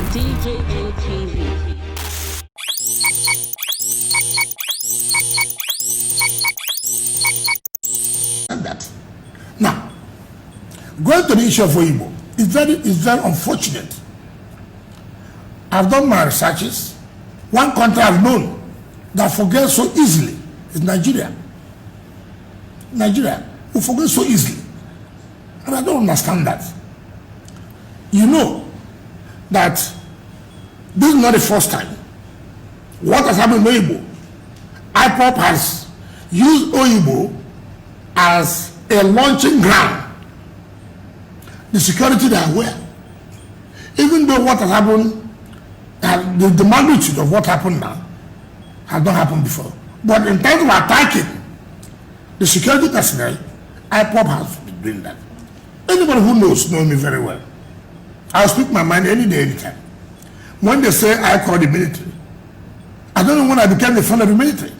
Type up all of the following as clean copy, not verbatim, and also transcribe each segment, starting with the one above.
DJA TV. And that. Now, going to the issue of Igbo, it's very unfortunate. I've done my researches. One country I've known that forgets so easily is Nigeria. Nigeria will forget so easily. And I don't understand that. You know that this is not the first time. What has happened in Oyibo? IPOB has used Oyibo as a launching ground. The security they are aware. Even though what has happened, the magnitude of what happened now has not happened before. But in terms of attacking the security personnel, IPOB has been doing that. Anybody who knows me very well. I'll speak my mind any day, anytime. When they say I call the military, I don't know when I became the friend of the military.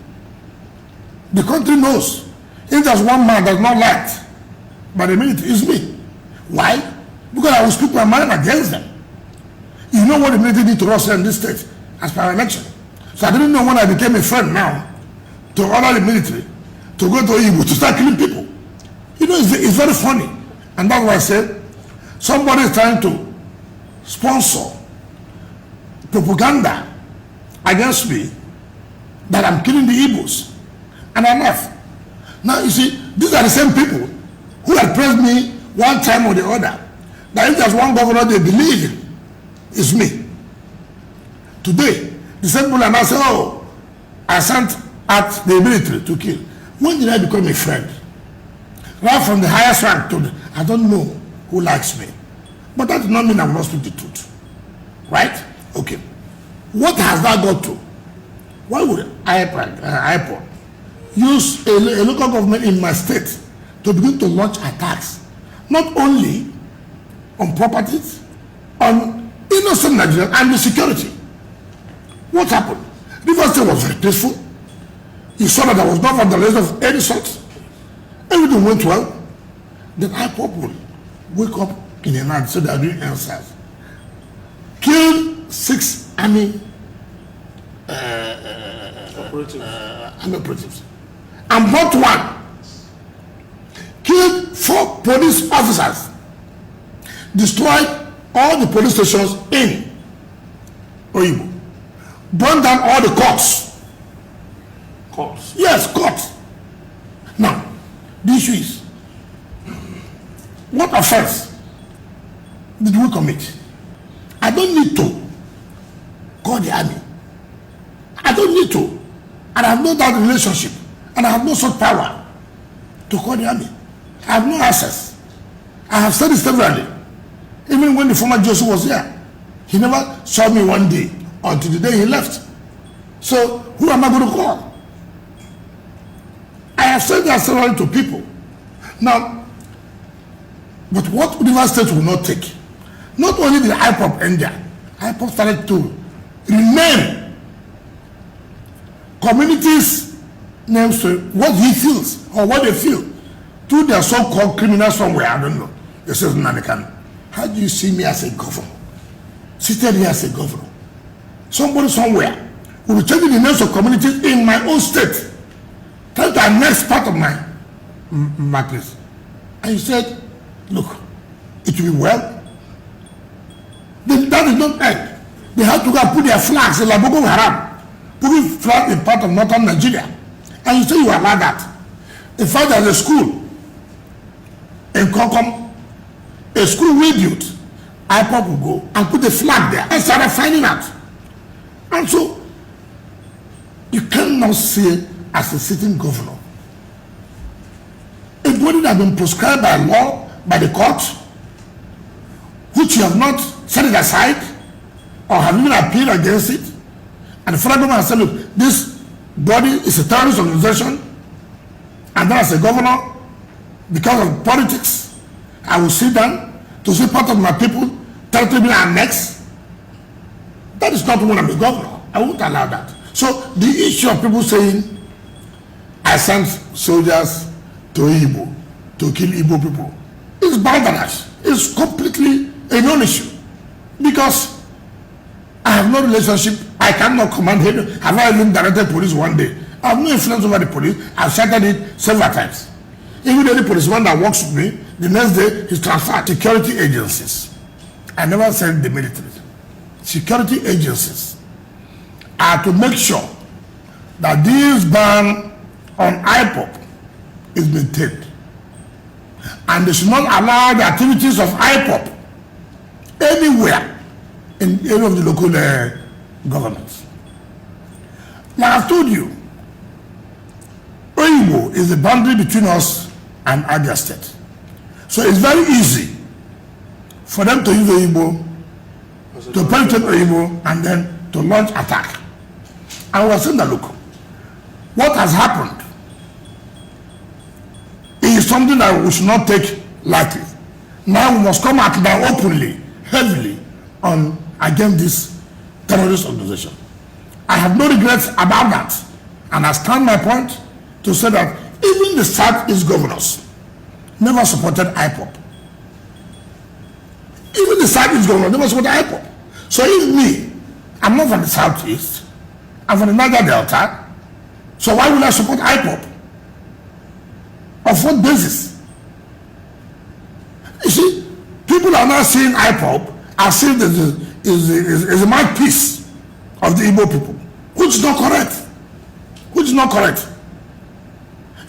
The country knows. If there's one man that's not liked by the military, it's me. Why? Because I will speak my mind against them. You know what the military did to us in this state as per our election. So I didn't know when I became a friend now to order the military to go to Igbo to start killing people. You know, it's very funny. And that's why I said somebody is trying to sponsor propaganda against me that I'm killing the Igbos. And I laugh. Now you see, these are the same people who had praised me one time or the other. That if there's one governor they believe in, it's me. Today, the same people are now saying, oh, I sent at the military to kill. When did I become a friend? Right from the highest rank to the, I don't know who likes me. But that does not mean I will not speak the truth. Right? Okay. What has that got to? Why would IPOB use a local government in my state to begin to launch attacks, not only on properties, on innocent Nigerians and the security? What happened? Rivers State was very peaceful. You saw that there was no vandalism of any sort. Everything went well. Then IPOB will wake up in the night, so they are doing answers. Killed 6 army operatives. And brought one. Killed 4 police officers. Destroyed all the police stations in Oyibo. Burned down all the courts. Courts? Yes, courts. Now, the issue is, what offense did we commit? I don't need to call the army. I don't need to. And I have no that relationship. And I have no such power to call the army. I have no access. I have said it severally. Even when the former Joseph was here, he never saw me one day until the day he left. So who am I going to call? I have said that severally to people. Now, but what Rivers State will not take, not only did IPOB end there, IPOB started to rename communities' names to what he feels or what they feel to their so-called criminals somewhere. I don't know. They say, Nanikan, how do you see me as a governor? Seated here as a governor. Somebody somewhere will be changing the names of communities in my own state, trying to annex part of my place. And he said, look, it will be well. Then that did not end. They had to go and put their flags in Boko Haram, putting flag in part of northern Nigeria. And you say you allow that. In fact, there's a school in Kokom, a school we built. IPOB will go and put the flag there and started finding out. And so, you cannot say as a sitting governor, a body that has been prescribed by law, by the court, which you have not set it aside or have even appealed against it, and the federal government has said, look, this body is a terrorist organization, and then as a governor, because of politics, I will sit down to see part of my people territory annexed. That is not when I'm a governor. I won't allow that. So the issue of people saying, I sent soldiers to Igbo to kill Igbo people, is boundarious. It's completely a non-issue. Because have no relationship. I cannot command him. Have I even directed police one day? I have no influence over the police. I've shattered it several times. Even any policeman that works with me, the next day he's transferred to security agencies. I never said the military. Security agencies are to make sure that this ban on IPOB is maintained. And they should not allow the activities of IPOB anywhere in any of the local governments. Now, I've told you, Oyigbo is the boundary between us and Abia State. So it's very easy for them to use Oyigbo, to penetrate Oyigbo, and then to launch attack. And we're saying that, look, what has happened is something that we should not take lightly. Now we must come out now openly, heavily, against this terrorist organization. I have no regrets about that. And I stand my point to say that even the Southeast governors never supported IPOB. Even the Southeast governors never supported IPOB. So if me, I'm not from the Southeast, I'm from the Niger Delta, so why would I support IPOB? Of what basis? You see, people are now seeing IPOB as if it is a mouthpiece of the Igbo people, which is not correct. Which is not correct.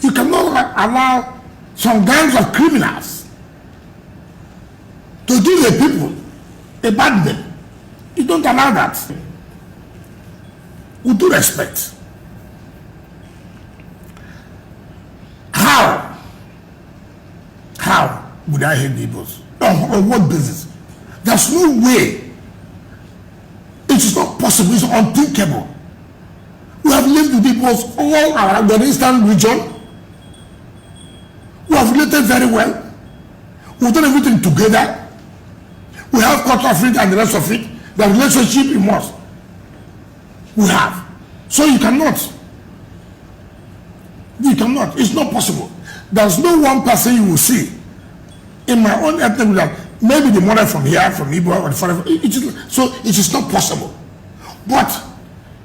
You cannot allow some gangs of criminals to give the people a bad name. You don't allow that. With due respect. How would I hate the Igbos? On what basis? There's no way. It is not possible. It's unthinkable. We have lived with Igbos all around the eastern region. We have related very well. We've done everything together. We have cut off it and the rest of it. The relationship in us. We have. So you cannot. You cannot. It's not possible. There's no one person you will see in my own ethnic group, maybe the mother from here, from Igbo, or the father. So it is not possible. But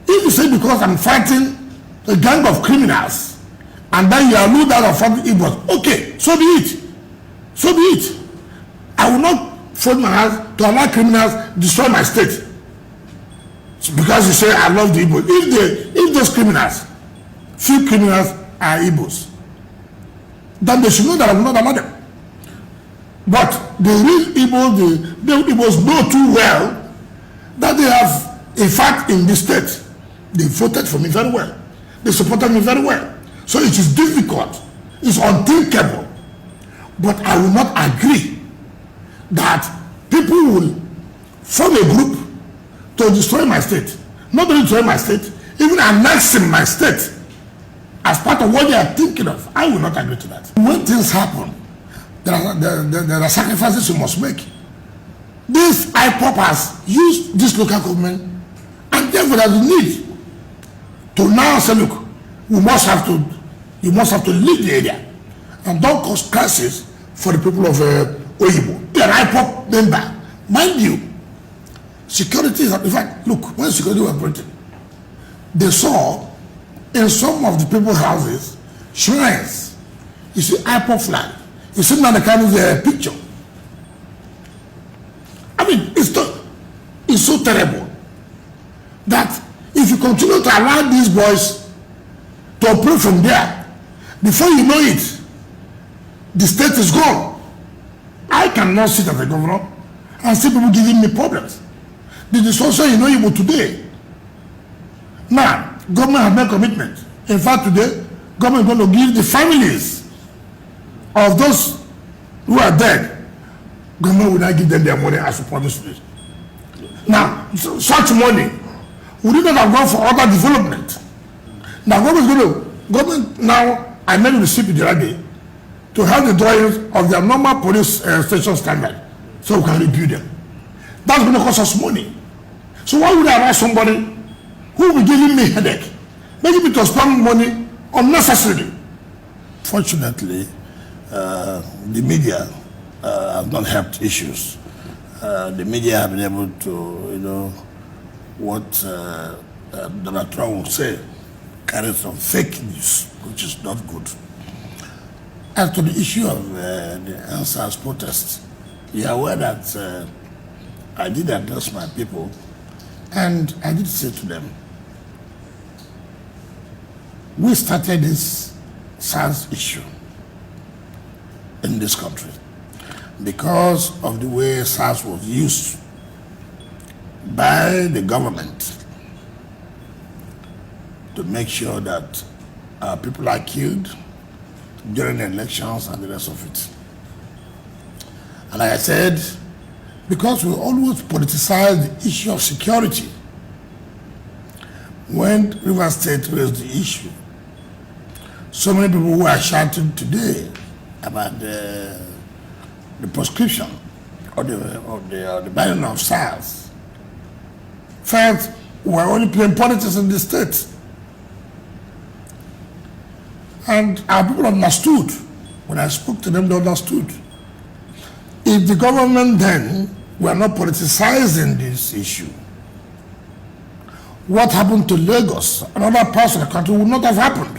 if you say because I'm fighting a gang of criminals, and then you allude that of fighting Igbos, okay, so be it. So be it. I will not fold my hands to allow criminals destroy my state. Because you say I love the Igbos. If those criminals, few criminals are Igbos, then they should know that I will not allow them. But the real Igbos, the Igbos know too well that they have, in fact, in this state, they voted for me very well. They supported me very well. So it is difficult. It's unthinkable. But I will not agree that people will form a group to destroy my state. Not only destroy my state, even annexing my state as part of what they are thinking of. I will not agree to that. When things happen, there are sacrifices you must make. This IPOB has used this local government, and therefore there is a need to now say, look, you must have to leave the area and don't cause crisis for the people of Oyigbo. They are IPOB member. Mind you, security is, in fact, look, when security was operating, they saw in some of the people's houses shrines. You see IPOB flag. You see now the kind of picture. I mean, it's so terrible that if you continue to allow these boys to operate from there, before you know it, the state is gone. I cannot sit as a governor and see people giving me problems. The discussion you know you today. Now, government has made commitment. In fact, today, government is going to give the families of those who are dead, government will not give them their money as a promise. Now, such money would not have gone for other development. Now, government now, I made a receipt the other day to have the drawings of their normal police station standard so we can review them. That's going to cost us money. So why would I allow somebody who will be giving me headache, making me to spend money unnecessarily? Fortunately, the media have not helped issues. The media have been able to, what Donald Trump would say, carries some fake news, which is not good. As to the issue of the ANSAR's protest, you are aware that I did address my people, and I did say to them, we started this SARS issue in this country because of the way SARS was used by the government to make sure that our people are killed during the elections and the rest of it. And like I said, because we always politicize the issue of security, when Rivers State raised the issue, so many people who are shouting today about the proscription or the banning of SARS felt we're only playing politics in the state. And our people understood. When I spoke to them, they understood. If the government then were not politicizing this issue, what happened to Lagos and other parts of the country would not have happened.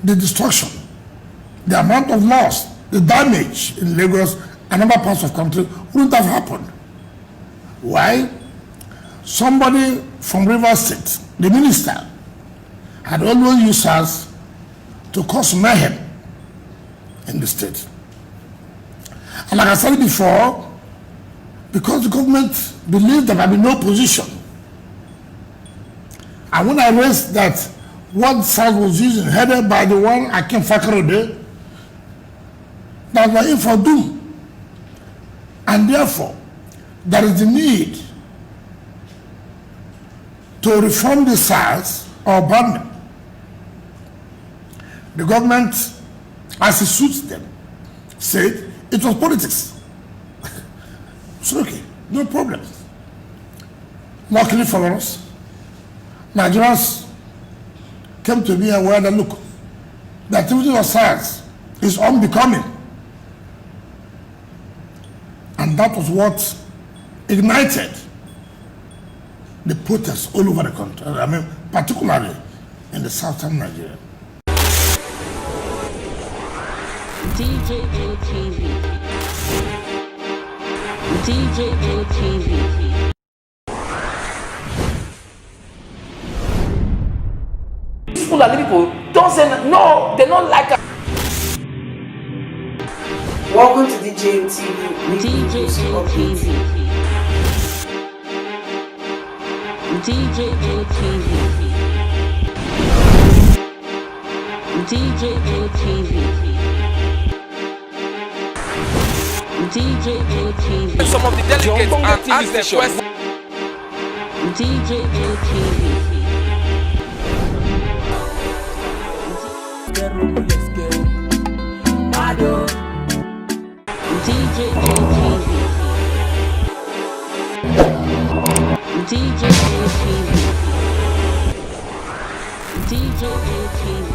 The destruction, the amount of loss, the damage in Lagos and other parts of the country wouldn't have happened. Why? Somebody from Rivers State, the minister, had always used SARS to cause mayhem in the state. And like I said before, because the government believed that I'm in no position, and when I raised that what SARS was using, headed by the one Akim Fakarode, that we're in for doom. And therefore, there is the need to reform the SARS or ban them. The government, as it suits them, said it was politics. So okay, no problem. Luckily for us, Nigerians came to be aware that look, the activity of SARS is unbecoming. And that was what ignited the protests all over the country. I mean, particularly in the southern Nigeria. DJ ATV. DJ ATV. Fulani people don't say no, they don't like us. Welcome to DJ TV. DJ ATV. DJ ATV. DJ ATV. DJ ATV. Some of the delegates and ask the question. DJ ATV. DJ ATV. DJ ATV. DJ ATV.